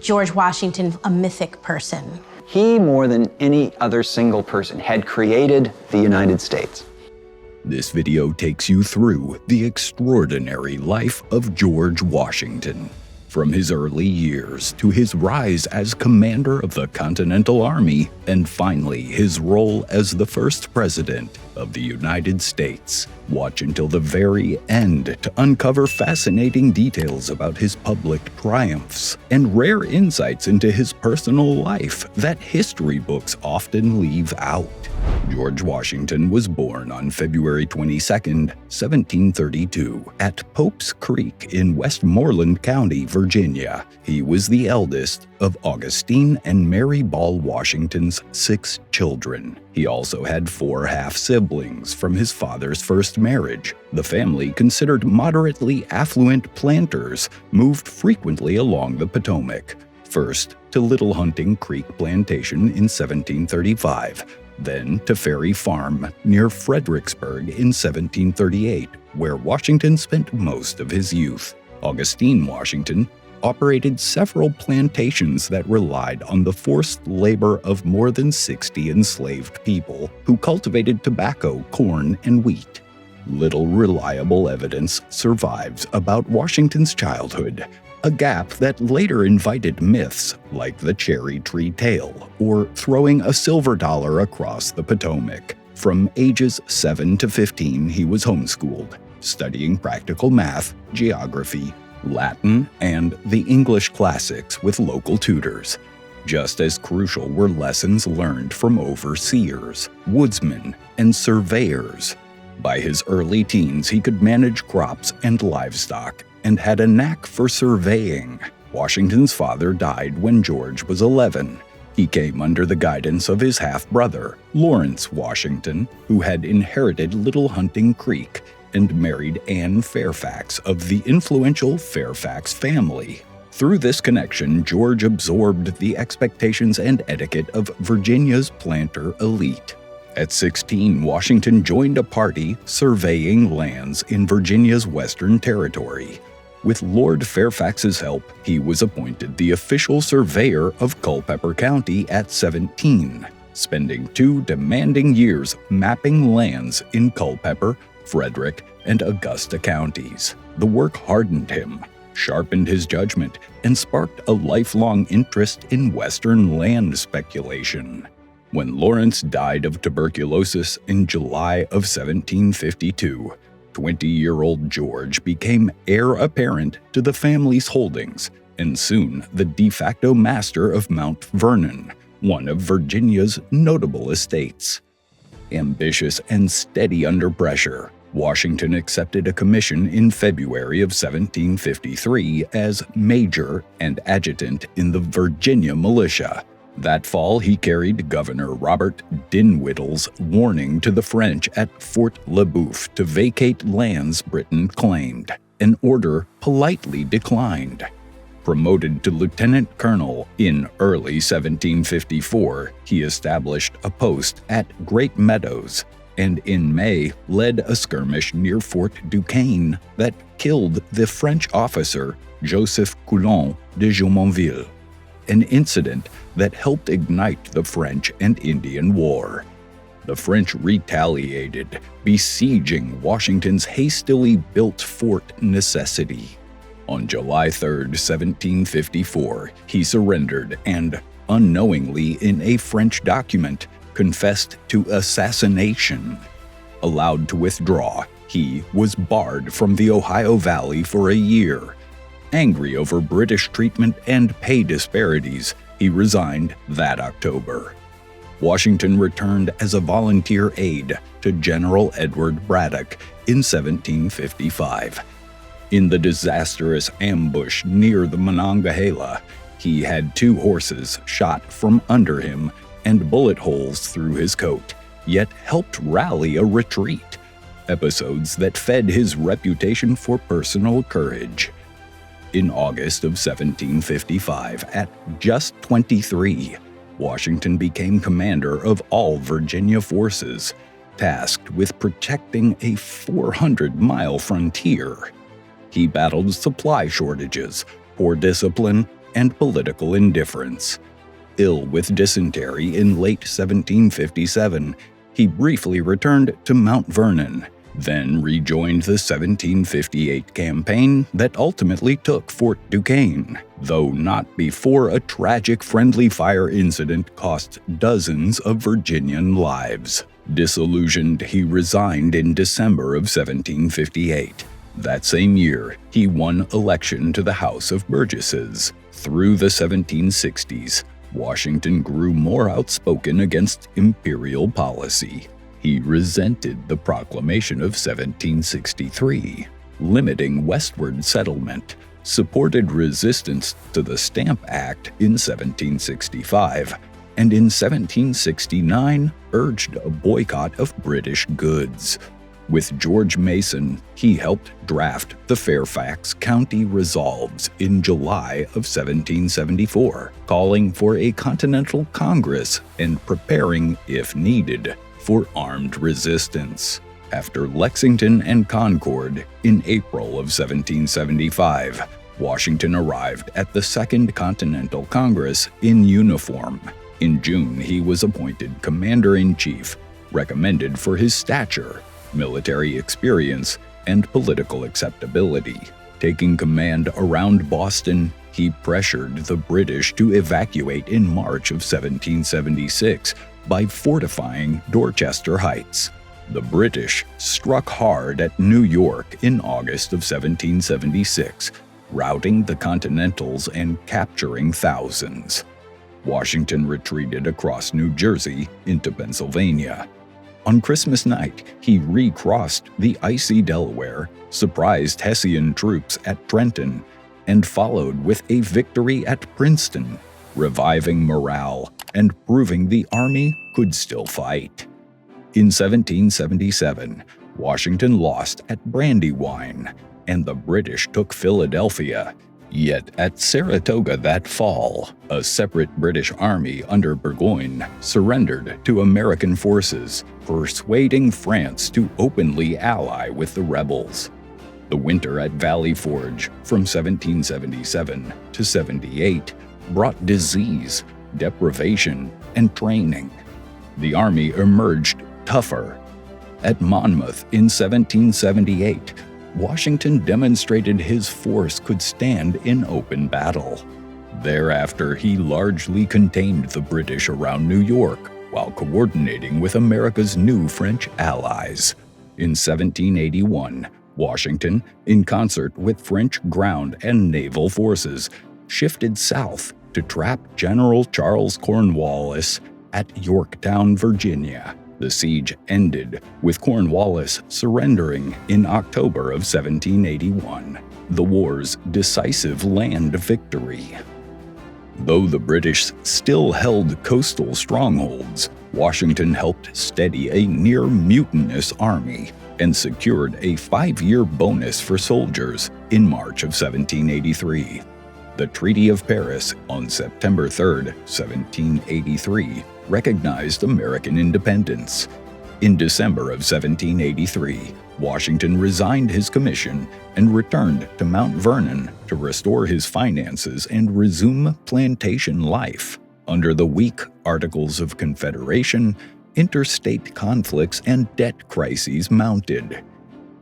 George Washington a mythic person? He, more than any other single person, had created the United States. This video takes you through the extraordinary life of George Washington. From his early years to his rise as commander of the Continental Army, and finally his role as the first president of the United States. Watch until the very end to uncover fascinating details about his public triumphs and rare insights into his personal life that history books often leave out. George Washington was born on February 22, 1732, at Pope's Creek in Westmoreland County, Virginia. He was the eldest of Augustine and Mary Ball Washington's 6 children. He also had 4 half-siblings from his father's first marriage. The family, considered moderately affluent planters, moved frequently along the Potomac. First to Little Hunting Creek Plantation in 1735, then to Ferry Farm near Fredericksburg in 1738, where Washington spent most of his youth. Augustine Washington operated several plantations that relied on the forced labor of more than 60 enslaved people who cultivated tobacco, corn, and wheat. Little reliable evidence survives about Washington's childhood, a gap that later invited myths like the cherry tree tale or throwing a silver dollar across the Potomac. From ages 7 to 15, he was homeschooled, studying practical math, geography, Latin, and the English classics with local tutors. Just as crucial were lessons learned from overseers, woodsmen, and surveyors. By his early teens, he could manage crops and livestock and had a knack for surveying. Washington's father died when George was 11. He came under the guidance of his half-brother, Lawrence Washington, who had inherited Little Hunting Creek and married Anne Fairfax of the influential Fairfax family. Through this connection, George absorbed the expectations and etiquette of Virginia's planter elite. At 16, Washington joined a party surveying lands in Virginia's Western Territory. With Lord Fairfax's help, he was appointed the official surveyor of Culpeper County at 17, spending 2 demanding years mapping lands in Culpeper, Frederick, and Augusta counties. The work hardened him, sharpened his judgment, and sparked a lifelong interest in Western land speculation. When Lawrence died of tuberculosis in July of 1752, 20-year-old George became heir apparent to the family's holdings, and soon the de facto master of Mount Vernon, one of Virginia's notable estates. Ambitious and steady under pressure, Washington accepted a commission in February of 1753 as major and adjutant in the Virginia militia. That fall, he carried Governor Robert Dinwiddle's warning to the French at Fort Le Boeuf to vacate lands Britain claimed, an order politely declined. Promoted to lieutenant colonel in early 1754, he established a post at Great Meadows, and in May led a skirmish near Fort Duquesne that killed the French officer Joseph Coulon de Jumonville, an incident that helped ignite the French and Indian War. The French retaliated, besieging Washington's hastily built fort Necessity. On July 3, 1754, he surrendered and, unknowingly in a French document, confessed to assassination. Allowed to withdraw, he was barred from the Ohio Valley for a year. Angry over British treatment and pay disparities, he resigned that October. Washington returned as a volunteer aide to General Edward Braddock in 1755. In the disastrous ambush near the Monongahela, he had 2 horses shot from under him and bullet holes through his coat, yet helped rally a retreat, episodes that fed his reputation for personal courage. In August of 1755, at just 23, Washington became commander of all Virginia forces, tasked with protecting a 400-mile frontier. He battled supply shortages, poor discipline, and political indifference. Ill with dysentery in late 1757, he briefly returned to Mount Vernon, then rejoined the 1758 campaign that ultimately took Fort Duquesne, though not before a tragic friendly fire incident cost dozens of Virginian lives. Disillusioned, he resigned in December of 1758. That same year, he won election to the House of Burgesses. Through the 1760s, Washington grew more outspoken against imperial policy. He resented the proclamation of 1763, limiting westward settlement, supported resistance to the Stamp Act in 1765, and in 1769 urged a boycott of British goods. With George Mason, he helped draft the Fairfax County Resolves in July of 1774, calling for a Continental Congress and preparing, if needed, for armed resistance. After Lexington and Concord in April of 1775, Washington arrived at the Second Continental Congress in uniform. In June, he was appointed Commander-in-Chief, recommended for his stature, military experience, and political acceptability. Taking command around Boston, he pressured the British to evacuate in March of 1776 by fortifying Dorchester Heights. The British struck hard at New York in August of 1776, routing the Continentals and capturing thousands. Washington retreated across New Jersey into Pennsylvania. On Christmas night, he recrossed the icy Delaware, surprised Hessian troops at Trenton, and followed with a victory at Princeton, reviving morale and proving the army could still fight. In 1777, Washington lost at Brandywine, and the British took Philadelphia. Yet at Saratoga that fall, a separate British army under Burgoyne surrendered to American forces, persuading France to openly ally with the rebels. The winter at Valley Forge from 1777 to 78 brought disease, deprivation, and training. The army emerged tougher. At Monmouth in 1778, Washington demonstrated his force could stand in open battle. Thereafter, he largely contained the British around New York while coordinating with America's new French allies. In 1781, Washington, in concert with French ground and naval forces, shifted south to trap General Charles Cornwallis at Yorktown, Virginia. The siege ended with Cornwallis surrendering in October of 1781, the war's decisive land victory. Though the British still held coastal strongholds, Washington helped steady a near-mutinous army and secured a 5-year bonus for soldiers in March of 1783. The Treaty of Paris on September 3, 1783, recognized American independence. In December of 1783, Washington resigned his commission and returned to Mount Vernon to restore his finances and resume plantation life. Under the weak Articles of Confederation, interstate conflicts and debt crises mounted.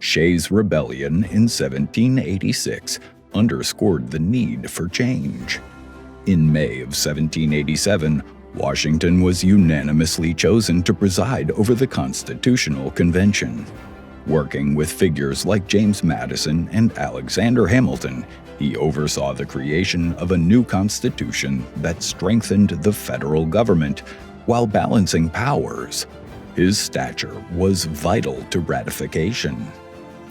Shays' Rebellion in 1786 underscored the need for change. In May of 1787, Washington was unanimously chosen to preside over the Constitutional Convention. Working with figures like James Madison and Alexander Hamilton, he oversaw the creation of a new constitution that strengthened the federal government while balancing powers. His stature was vital to ratification.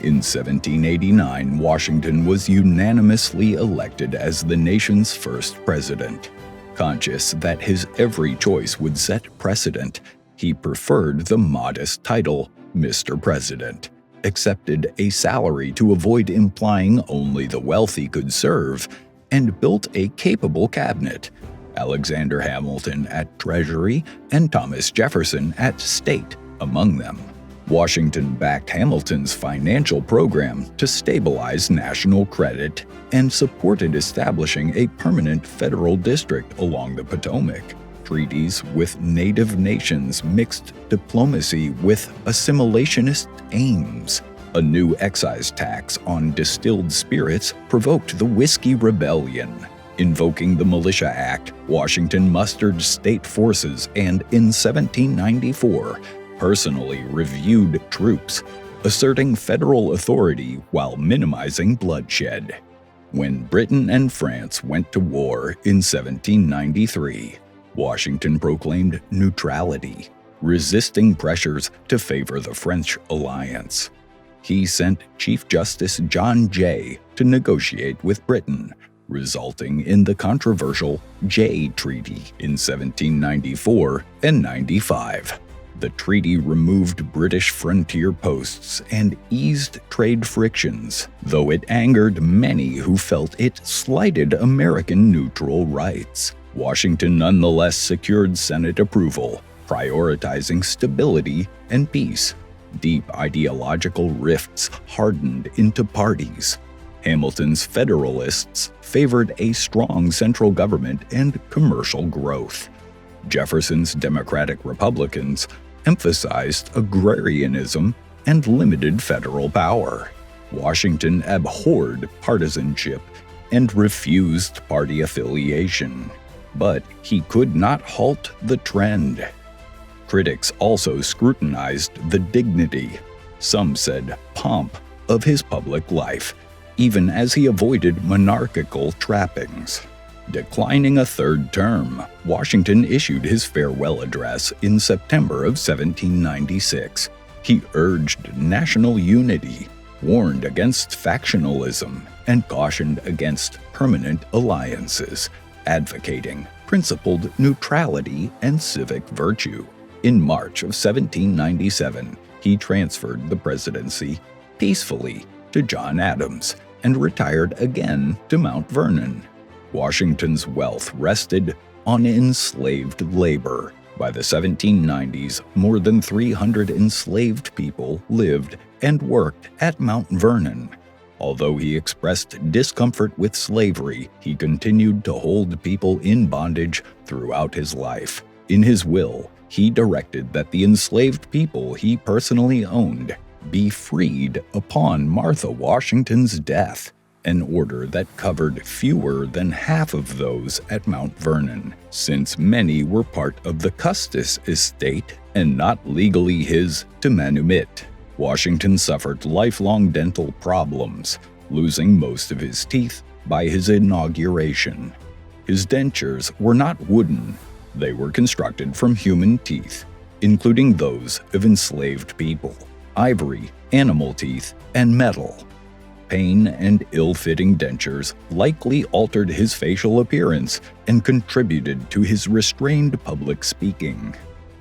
In 1789, Washington was unanimously elected as the nation's first president. Conscious that his every choice would set precedent, he preferred the modest title, Mr. President, accepted a salary to avoid implying only the wealthy could serve, and built a capable cabinet, Alexander Hamilton at Treasury and Thomas Jefferson at State among them. Washington backed Hamilton's financial program to stabilize national credit and supported establishing a permanent federal district along the Potomac. Treaties with native nations mixed diplomacy with assimilationist aims. A new excise tax on distilled spirits provoked the Whiskey Rebellion. Invoking the Militia Act, Washington mustered state forces and, in 1794, personally reviewed troops, asserting federal authority while minimizing bloodshed. When Britain and France went to war in 1793, Washington proclaimed neutrality, resisting pressures to favor the French alliance. He sent Chief Justice John Jay to negotiate with Britain, resulting in the controversial Jay Treaty in 1794 and 95. The treaty removed British frontier posts and eased trade frictions, though it angered many who felt it slighted American neutral rights. Washington nonetheless secured Senate approval, prioritizing stability and peace. Deep ideological rifts hardened into parties. Hamilton's Federalists favored a strong central government and commercial growth. Jefferson's Democratic Republicans emphasized agrarianism and limited federal power. Washington abhorred partisanship and refused party affiliation. But he could not halt the trend. Critics also scrutinized the dignity, some said pomp, of his public life, even as he avoided monarchical trappings. Declining a third term, Washington issued his farewell address in September of 1796. He urged national unity, warned against factionalism, and cautioned against permanent alliances, advocating principled neutrality and civic virtue. In March of 1797, he transferred the presidency peacefully to John Adams and retired again to Mount Vernon. Washington's wealth rested on enslaved labor. By the 1790s, more than 300 enslaved people lived and worked at Mount Vernon. Although he expressed discomfort with slavery, he continued to hold people in bondage throughout his life. In his will, he directed that the enslaved people he personally owned be freed upon Martha Washington's death, an order that covered fewer than half of those at Mount Vernon, since many were part of the Custis estate and not legally his to manumit. Washington suffered lifelong dental problems, losing most of his teeth by his inauguration. His dentures were not wooden. They were constructed from human teeth, including those of enslaved people, ivory, animal teeth, and metal. Pain and ill-fitting dentures likely altered his facial appearance and contributed to his restrained public speaking.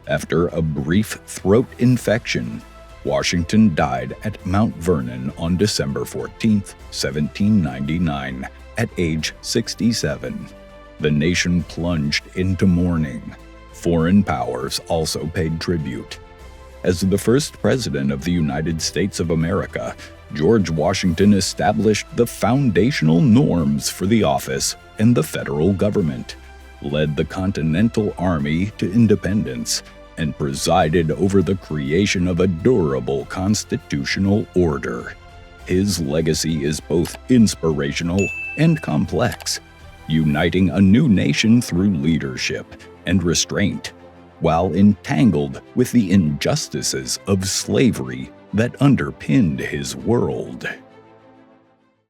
After a brief throat infection, Washington died at Mount Vernon on December 14, 1799, at age 67. The nation plunged into mourning. Foreign powers also paid tribute. As the first president of the United States of America, George Washington established the foundational norms for the office and the federal government, led the Continental Army to independence, and presided over the creation of a durable constitutional order. His legacy is both inspirational and complex, uniting a new nation through leadership and restraint, while entangled with the injustices of slavery that underpinned his world.